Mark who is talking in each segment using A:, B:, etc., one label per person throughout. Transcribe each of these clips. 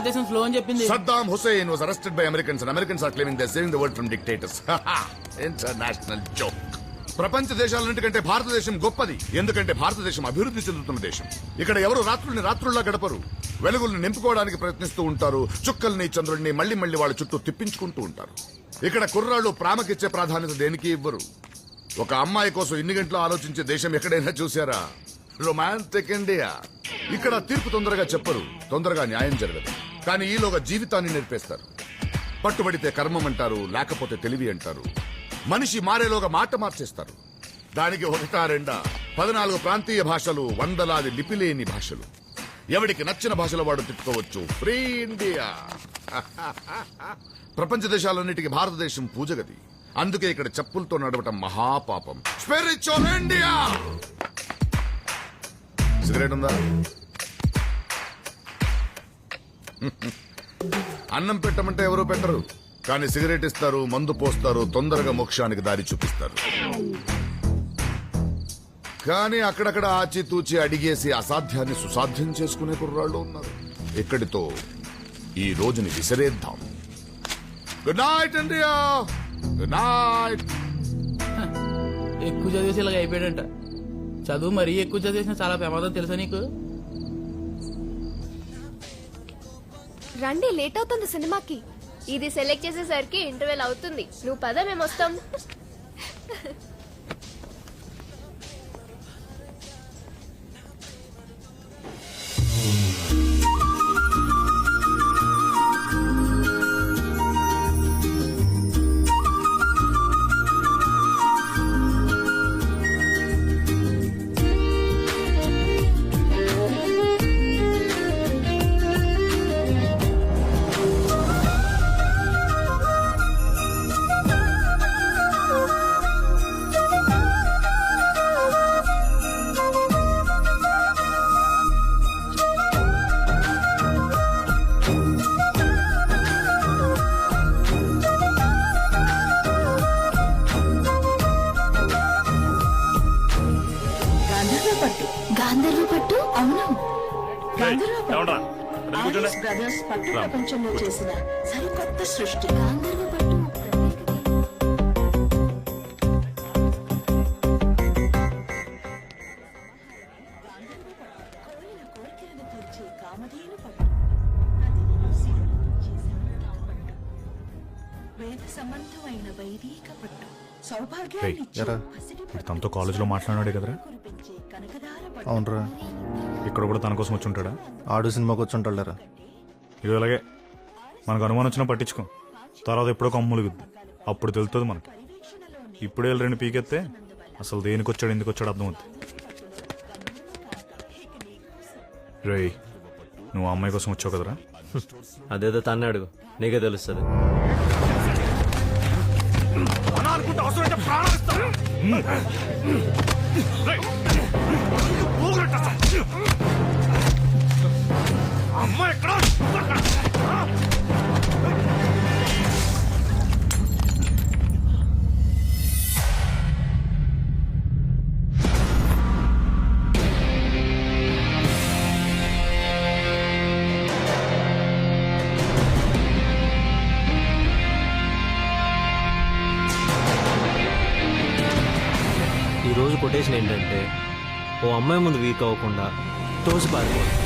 A: భారతదేశం స్లో అని చెప్పింది.
B: Saddam Hussein was arrested by Americans and Americans are claiming they're saving the world from dictators. International joke. ప్రపంచ దేశాలన్నింటికంటే భారతదేశం గొప్పది. ఎందుకంటే భారతదేశం అభివృద్ధి చెందుతున్న దేశం. ఇక్కడ ఎవరు రాత్రుల్ని రాత్రుల్లా గడపరు. వెలుగుల్ని నింపుకోవడానికి ప్రయత్నిస్తూ ఉంటారు. చుక్కల్ని చంద్రుడిని మళ్లీ మళ్లీ వాళ్ళ చుట్టూ తిప్పించుకుంటూ ఉంటారు. ఇక్కడ కుర్రాళ్ళు ప్రేమకిచ్చే ప్రాధాన్యత దేనికి ఇవ్వరు. ఒక అమ్మాయి కోసం ఇన్ని గంటలు ఆలోచించే దేశం ఎక్కడైనా చూసారా? Romantic India. ఇక్కడ తీర్పు తొందరగా చెప్పరు, తొందరగా న్యాయం జరగదు. కానీ ఈలోగా జీవితాన్ని నేర్పేస్తారు. పట్టుబడితే కర్మం అంటారు, లేకపోతే తెలివి అంటారు. మనిషి మారేలోగా మాట మార్చేస్తారు. దానికి ఒకటా రెండా 14 ప్రాంతీయ భాషలు, వందలాది లిపిలేని భాషలు. ఎవడికి నచ్చిన భాషలో వాడు తిట్టుకోవచ్చు. Free India. ప్రపంచ దేశాలన్నిటికీ భారతదేశం పూజగది. అందుకే ఇక్కడ చెప్పులతో నడవటం మహాపాపం. Spiritual India. సిగరెట్ ఉందా? అన్నం పెట్టమంటే ఎవరూ పెట్టరు, కానీ సిగరెట్ ఇస్తారు, మందు పోస్తారు, తొందరగా మోక్షానికి దారి చూపిస్తారు. కానీ అక్కడక్కడ ఆచితూచి అడిగేసి అసాధ్యాన్ని సుసాధ్యం చేసుకునే కుర్రాళ్ళు ఉన్నారు. ఇక్కడితో ఈ రోజుని విసిరేద్దాం. Good night India. Good night.
A: ఎక్కువ చదివేసి ఇలాగ అయిపోయాడంట. చదువు మరీ ఎక్కువ చదివేసిన చాలా ప్రమాదం తెలుసా నీకు?
C: రండి, లేట్ అవుతుంది సినిమాకి.
D: ఇది సెలెక్ట్ చేసేసరికి ఇంటర్వెల్ అవుతుంది. నువ్వు పద, మేము వస్తాం.
C: గాంధర్వ పట్టు. అవును,
E: బ్రదర్స్ పట్టు ప్రపంచంలో చేసిన సరికొత్త సృష్టి.
C: గాంధర్వ పట్టు.
E: కోరికలను తీర్చే కామధేను పట్టు. వేద సంబంధమైన వైదిక పట్టు. సౌభాగ్యాన్ని
F: తనతో కాలేజీలో మాట్లాడాడే కదరా?
G: అవునరా,
F: ఇక్కడ కూడా తన కోసం వచ్చి ఉంటాడా?
G: ఆడు సినిమాకి వచ్చి ఉంటాడరా.
F: ఇది అలాగే మనకు అనుమానం వచ్చినా పట్టించుకో. తర్వాత ఎప్పుడో కమ్ములుగుద్ది, అప్పుడు తెలుస్తుంది మనకి. ఇప్పుడే 2 పీకెత్తే అసలు దేనికి వచ్చాడు, ఎందుకు వచ్చాడు అర్థమవుతుంది. రేయ్, నువ్వు ఆ అమ్మాయి కోసం వచ్చావు కదరా?
H: అదేదో తన్నే అడుగు, నీకే తెలుస్తుంది. ఈ రోజు కొటేషన్ ఏంటంటే, ఓ అమ్మాయి ముందు వీక్ అవ్వకుండా తోసి పారిపోవాలి.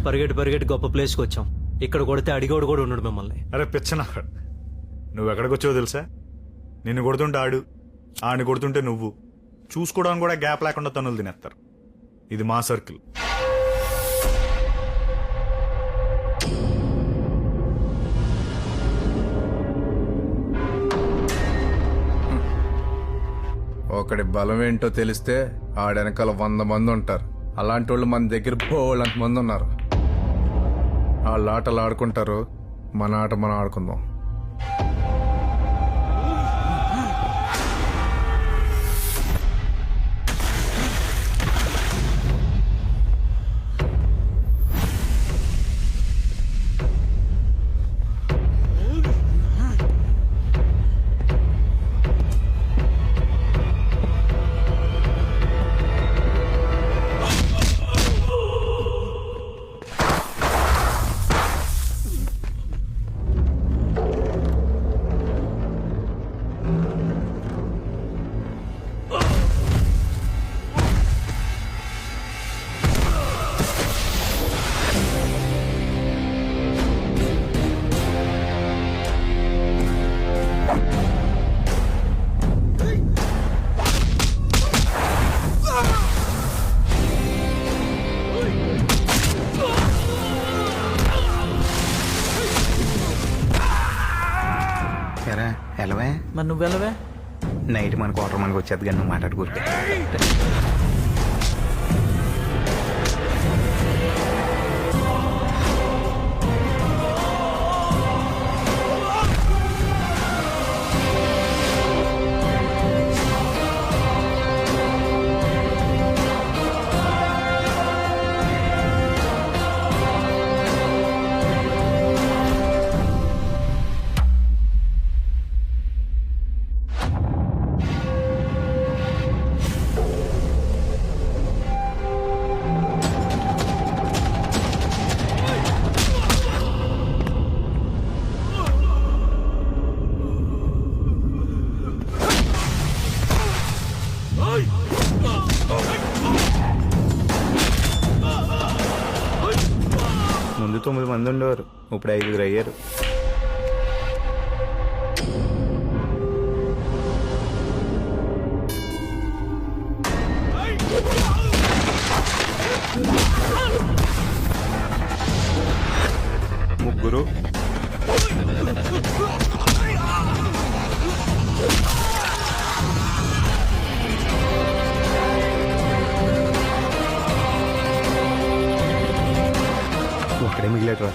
H: పరిగెట్టి గొప్ప ప్లేస్కి వచ్చాం. ఇక్కడ కొడితే అడిగోడు కూడా ఉండడు మిమ్మల్ని.
F: అరే పిచ్చనా, నువ్వు ఎక్కడికి వచ్చావో తెలుసా? నిన్ను కొడుతుంటే ఆడిని కొడుతుంటే నువ్వు చూసుకోవడానికి కూడా గ్యాప్ లేకుండా తనులు తినేస్తారు. ఇది మా సర్కిల్.
I: ఒకడి బలం ఏంటో తెలిస్తే ఆడెనకాల 100 మంది ఉంటారు. అలాంటి వాళ్ళు మన దగ్గర బోళ్ళంత మంది ఉన్నారు. వాళ్ళ ఆటలు ఆడుకుంటారు, మన ఆట మనం ఆడుకుందాం.
G: ఎలవే
A: మరి నువ్వు వెళ్ళవే?
G: నైట్ మన క్వార్టర్ మనకు వచ్చేది కానీ నువ్వు మాట్లాడుకోరు. ముందు 9 మంది ఉండేవారు, ఇప్పుడు 5 అయ్యారు. ముగ్గురు ఒక్కడే మిగిలేటరా.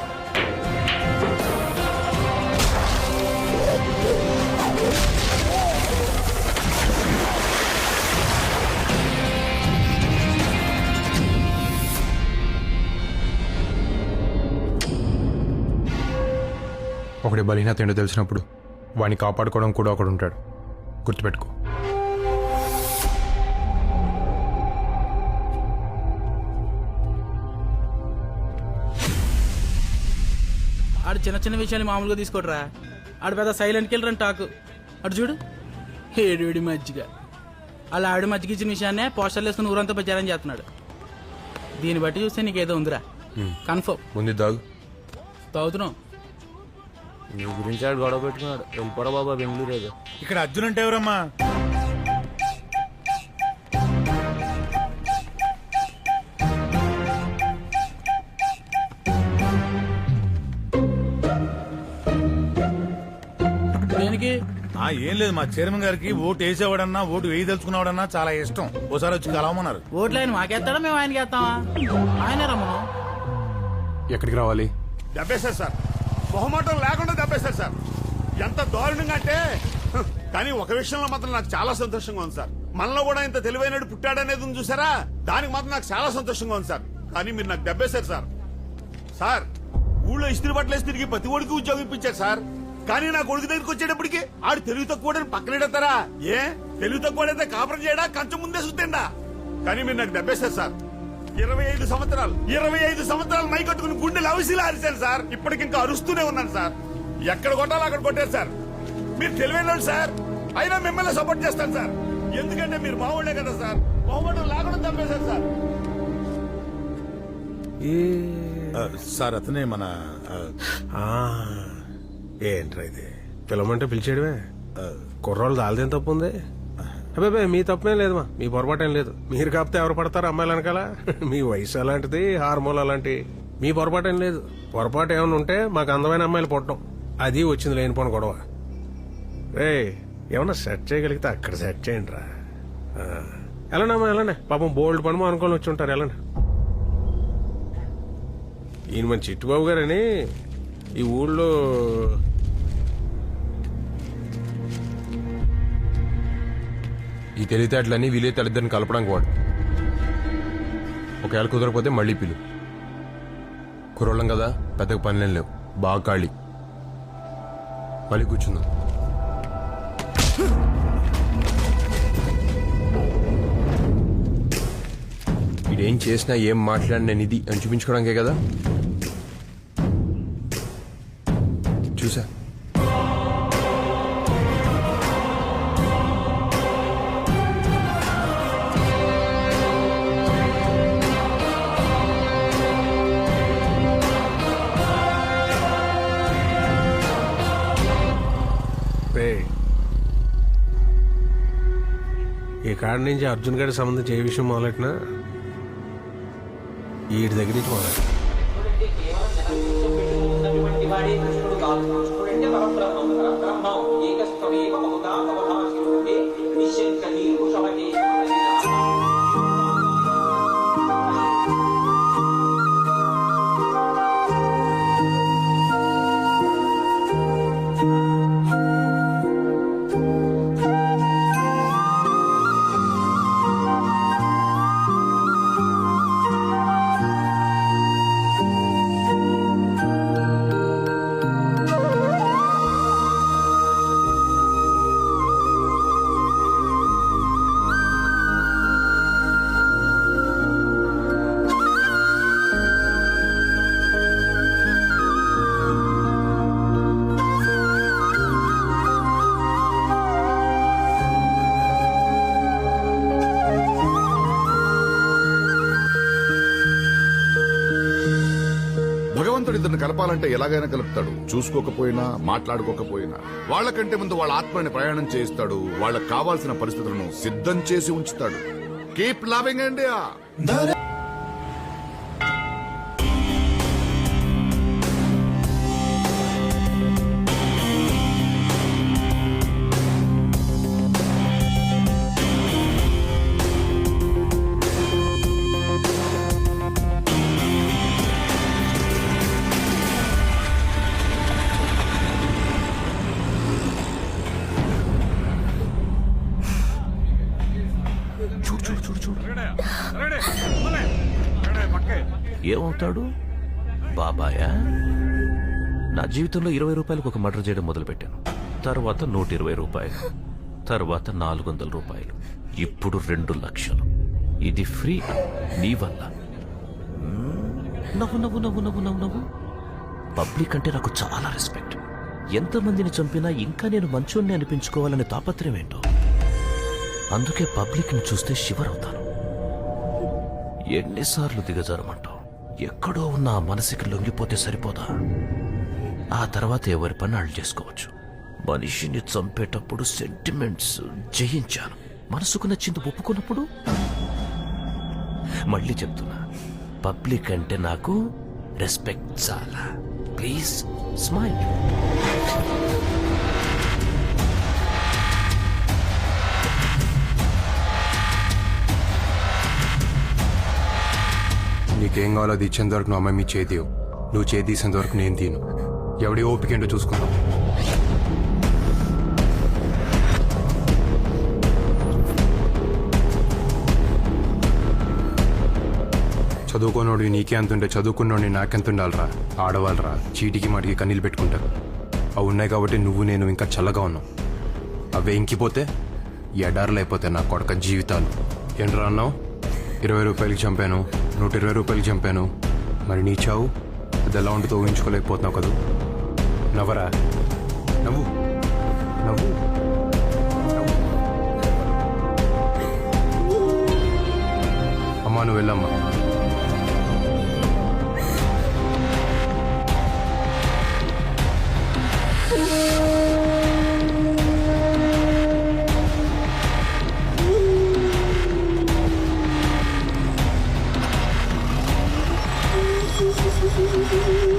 I: ఒకడి బలహీనత ఏంటో తెలిసినప్పుడు వాడిని కాపాడుకోవడం కూడా ఒకడు ఉంటాడు. గుర్తుపెట్టుకో.
A: ఆడు చిన్న చిన్న విషయాలు మామూలుగా తీసుకోడరా. ఆడు పెద్ద సైలెంట్ కిల్లర్ అని టాకు. అటు చూడు, ఏడు మజ్జిగ. అలా ఆవిడ మజ్జిగ ఇచ్చిన విషయాన్నే పోస్టర్లు వేసుకుని ఊరంతా ప్రచారం చేస్తున్నాడు. దీన్ని బట్టి చూస్తే నీకేదో ఉందిరా కన్ఫర్మ్.
I: ముందు దాగు.
A: తాగుతున్నావు.
H: నీ గురించి ఆడు గొడవ పెట్టుకున్నాడు. వెళ్ళిపోరా బాబా బెంగళూరు ఏదో.
F: ఇక్కడ అర్జున్ అంటే ఎవరమ్మా?
A: దేనికి?
J: ఏం లేదు, మా చైర్మన్ గారికి ఓటు వేసేవాడన్నా ఓటు వేయదలుచుకున్నావాడన్నా చాలా ఇష్టం. ఓసారి వచ్చి కలవమన్నారు.
A: ఓట్లు ఆయన మాకేస్తాడా, మేము ఆయనకి వేస్తామా? ఆయనే రమ్మను.
I: ఎక్కడికి రావాలి?
B: దెబ్బేశారు సార్, మొహమాటం లేకుండా దెబ్బేశారు సార్. ఎంత దారుణంగా అంటే, కానీ ఒక విషయంలో మాత్రం నాకు చాలా సంతోషంగా ఉంది సార్. మనలో కూడా ఇంత తెలివైనడు పుట్టాడనేది ఉంది చూసారా, దానికి మాత్రం నాకు చాలా సంతోషంగా ఉంది సార్. కానీ మీరు నాకు దెబ్బేశారు సార్. సార్, ఊళ్ళో ఇస్త్రీ బట్టలు వేసి తిరిగి ప్రతి ఒడికి ఉద్యోగం ఇప్పించారు సార్. కానీ నా కొడుకు దగ్గరికి వచ్చేటప్పటికి ఆడు తెలివి తక్కువ పక్కనెడతారా? ఏ తెలివి తక్కువడైతే కాపురం చేయడా, కంచం ముందే సుత్తండా? కానీ మీరు నాకు దెబ్బేశారు సార్. 25 సంవత్సరాలు మై కట్టుకుని గుండెలు అవిసిలా అరిశారు సార్. ఇప్పటికింకా అరుస్తూనే ఉన్నాను సార్. ఎక్కడ కొట్టాలో అక్కడ కొట్టారు సార్. మీరు తెలివైన సార్, అయినా మిమ్మల్ని సపోర్ట్ చేస్తాను సార్. ఎందుకంటే మీరు మావాళ్లే కదా సార్. మొహమాటం లేకుండా చంపేశారు సార్.
J: సార్ అతనే మన
K: ఏంట్రా ఇది పిలవమంటే పిలిచేయడమే కుర్రోళ్ళు దాల్దేం తప్పు ఉంది అబ్బాయి మీ తప్పేం లేదు మీ పొరపాటేం లేదు మీరు కాకపోతే ఎవరు పడతారు అమ్మాయిలు వెనకాల మీ వయసు అలాంటిది హార్మోన్ అలాంటి మీ పొరపాటేం లేదు పొరపాటు ఏమైనా ఉంటే మాకు అందమైన అమ్మాయిలు పుట్టడం అది వచ్చింది లేనిపోను గొడవ రే ఏమన్నా సెట్ చేయగలిగితే అక్కడ సెట్ చేయండి రా ఎలానమ్మా ఎలానే పాపం బోల్డ్ పని అనుకోని వచ్చి ఉంటారు ఎలానే ఈయన మన చిట్టుబాబు గారని ఈ ఊళ్ళో
L: ఈ తెలివితేటలన్నీ వీలే తల్లిద్దరిని కలపడానికి వాడు ఒకవేళ కుదరకపోతే మళ్ళీ పిలు కుర్రోళ్ళం కదా పెద్దగా పనులేం లేవు బాగా ఖాళీ మళ్ళీ కూర్చుందాం వీడేం చేసినా ఏం మాట్లాడినా నేను ఇది అని చూపించుకోవడానికే కదా చూసా
K: ఈ కాడ నుంచి అర్జున్ గారికి సంబంధించి ఏ విషయం మొదలెట్టినా వీటి దగ్గర నుంచి మొదలెట్టిన
B: భగవంతుడు ఇద్దరిని కలపాలంటే ఎలాగైనా కలుపుతాడు. చూసుకోకపోయినా మాట్లాడుకోకపోయినా వాళ్ళకంటే ముందు వాళ్ళ ఆత్మని ప్రయాణం చేయిస్తాడు. వాళ్ళకి కావాల్సిన పరిస్థితులను సిద్ధం చేసి ఉంచుతాడు. Keep loving India.
M: ఏమవుతాడు బాబాయా? నా జీవితంలో 20 రూపాయలకు ఒక మర్డర్ చేయడం మొదలుపెట్టాను. తర్వాత 120 రూపాయలు, తర్వాత 400 రూపాయలు, ఇప్పుడు 2 లక్షలు. ఇది ఫ్రీ నీ వల్ల. నవ్వు నవ్వు నవ్వు నవ్వు నవ్వు నవ్వు. పబ్లిక్ అంటే నాకు చాలా రెస్పెక్ట్. ఎంతమందిని చంపినా ఇంకా నేను మంచోన్ని అనిపించుకోవాలనే తాపత్రయం ఏంటో. అందుకే పబ్లిక్ ని చూస్తే షివర్ అవుతాను. ఎన్నిసార్లు దిగజారమంటావు? ఎక్కడో ఉన్న ఆ మనసుకి లొంగిపోతే సరిపోదా? ఆ తర్వాత ఎవరి పని వాళ్ళు చేసుకోవచ్చు. మనిషిని చంపేటప్పుడు సెంటిమెంట్స్ జయించాను. మనసుకు నచ్చింది ఒప్పుకున్నప్పుడు మళ్ళీ చెప్తున్నా, పబ్లిక్ అంటే నాకు రెస్పెక్ట్ చాలా. Please smile.
L: నీకేం కావాలో అది ఇచ్చేంత వరకు నువ్వు అమ్మాయి మీ చేతివు. నువ్వు చేతి తీసేంత వరకు నేను తీను. ఎవడి ఓపిక ఏంటో చూసుకుందాం. చదువుకోనోడు నీకే అంతుంటే చదువుకున్నోడిని నాకెంత ఉండాలరా? ఆడవాళ్ళరా చీటికి మాటికి కన్నీళ్ళు పెట్టుకుంటారు. అవి ఉన్నాయి కాబట్టి నువ్వు నేను ఇంకా చల్లగా ఉన్నావు. అవే ఇంకిపోతే ఎడారులు అయిపోతాయి నా కొడక జీవితాలు. ఏంట్రా అన్నావు? 20 రూపాయలకి చంపాను, 120 రూపాయలకి చంపాను. మరి నీ చావు అది ఎలా ఉంటుందో ఊహించుకోలేకపోతున్నావు కదా. నవ్వరా, నవ్వు నవ్వు. అమ్మా నువ్వు వెళ్ళమ్మా.
C: Thank you.